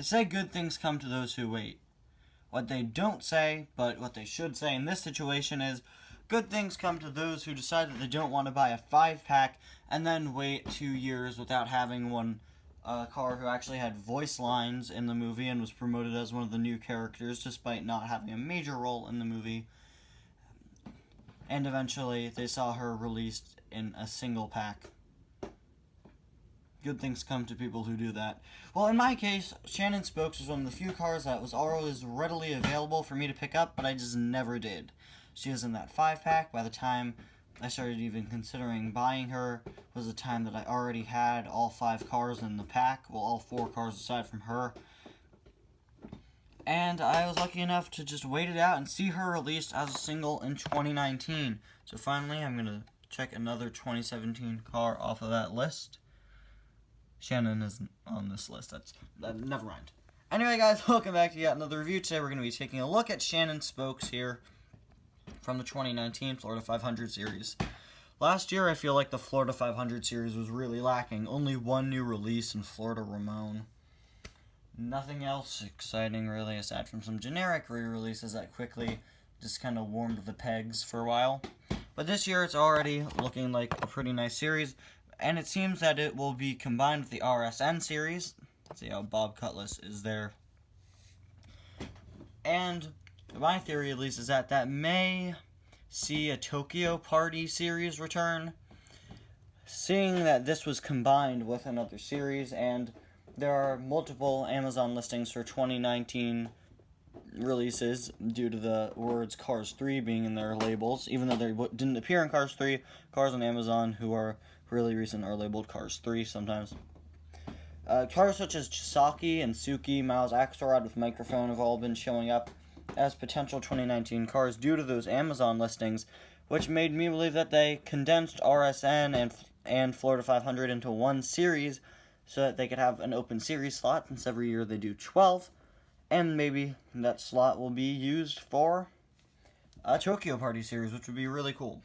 They say good things come to those who wait. What they don't say, but what they should say in this situation is, good things come to those who decide that they don't want to buy a 5-pack and then wait 2 years without having one car who actually had voice lines in the movie and was promoted as one of the new characters despite not having a major role in the movie. And eventually they saw her released in a single pack. Good things come to people who do that. Well, in my case, Shannon Spokes was one of the few cars that was always readily available for me to pick up, but I just never did. She was in that 5-pack. By the time I started even considering buying her was the time that I already had all 5 cars in the pack. Well, all 4 cars aside from her. And I was lucky enough to just wait it out and see her released as a single in 2019. So finally, I'm going to check another 2017 car off of that list. Shannon isn't on this list. Never mind. Anyway, guys, welcome back to yet another review. Today we're going to be taking a look at Shannon Spokes here from the 2019 Florida 500 series. Last year, I feel like the Florida 500 series was really lacking. Only one new release in Florida Ramon. Nothing else exciting, really, aside from some generic re-releases that quickly just kind of warmed the pegs for a while. But this year, it's already looking like a pretty nice series. And it seems that it will be combined with the RSN series. Let's see how Bob Cutlass is there. And my theory, at least, is that may see a Tokyo Party series return. Seeing that this was combined with another series, and there are multiple Amazon listings for 2019 releases due to the words Cars 3 being in their labels. Even though they didn't appear in Cars 3, cars on Amazon who are really recent are labeled Cars 3 sometimes. Cars such as Chisaki and Suki, Miles Axelrod with Microphone have all been showing up as potential 2019 cars due to those Amazon listings, which made me believe that they condensed RSN and Florida 500 into one series so that they could have an open series slot, since every year they do 12, and maybe that slot will be used for a Tokyo Party series, which would be really cool.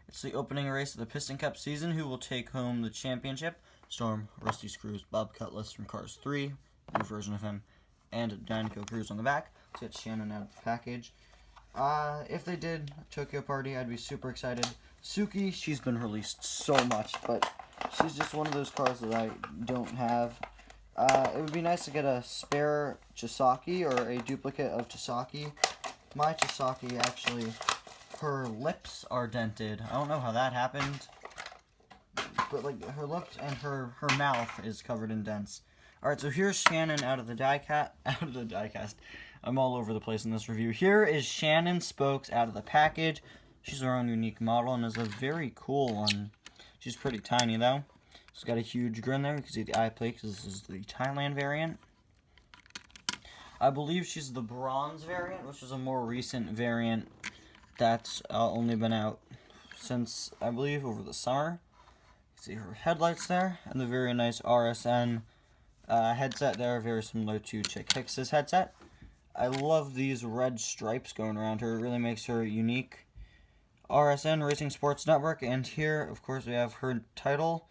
It's the opening race of the Piston Cup season. Who will take home the championship? Storm, Rusty Screws, Bob Cutlass from Cars 3, new version of him, and Dynaco Cruz on the back. Let's get Shannon out of the package. If they did Tokyo Party, I'd be super excited. Suki, she's been released so much, but she's just one of those cars that I don't have. It would be nice to get a spare Chisaki or a duplicate of Chisaki. My Chisaki actually, her lips are dented. I don't know how that happened, but like her lips and her mouth is covered in dents. Alright, so here's Shannon out of the diecast. I'm all over the place in this review. Here is Shannon Spokes out of the package. She's her own unique model and is a very cool one. She's pretty tiny though. She's got a huge grin there. You can see the eye plate because this is the Thailand variant. I believe she's the bronze variant, which is a more recent variant that's only been out since, I believe, over the summer. You can see her headlights there and the very nice RSN headset there, very similar to Chick Hicks's headset. I love these red stripes going around her. It really makes her unique. RSN Racing Sports Network, and here, of course, we have her title,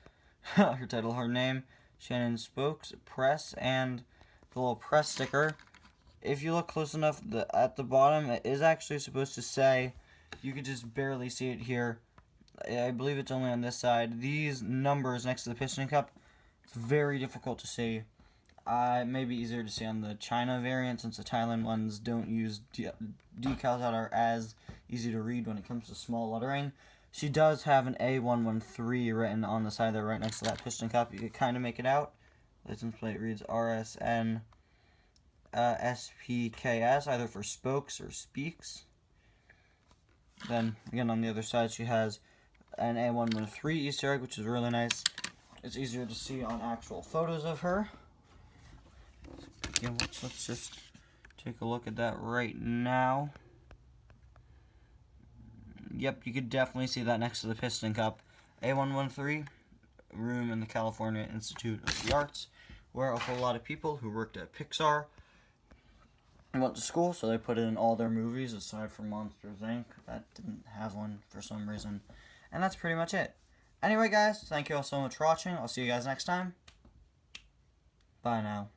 her name, Shannon Spokes, press, and the little press sticker. If you look close enough, at the bottom, it is actually supposed to say, you can just barely see it here. I believe it's only on this side. These numbers next to the piston cup, it's very difficult to see. It may be easier to see on the China variant, since the Thailand ones don't use decals that are as easy to read when it comes to small lettering. She does have an A113 written on the side there right next to that piston cup. You can kind of make it out. License plate reads RSN SPKS, either for spokes or speaks. Then, again, on the other side, she has an A113 Easter egg, which is really nice. It's easier to see on actual photos of her. Yeah, let's just take a look at that right now. Yep, you could definitely see that next to the piston cup. A113, room in the California Institute of the Arts, where a whole lot of people who worked at Pixar went to school, so they put it in all their movies, aside from Monsters, Inc. That didn't have one for some reason. And that's pretty much it. Anyway, guys, thank you all so much for watching. I'll see you guys next time. Bye now.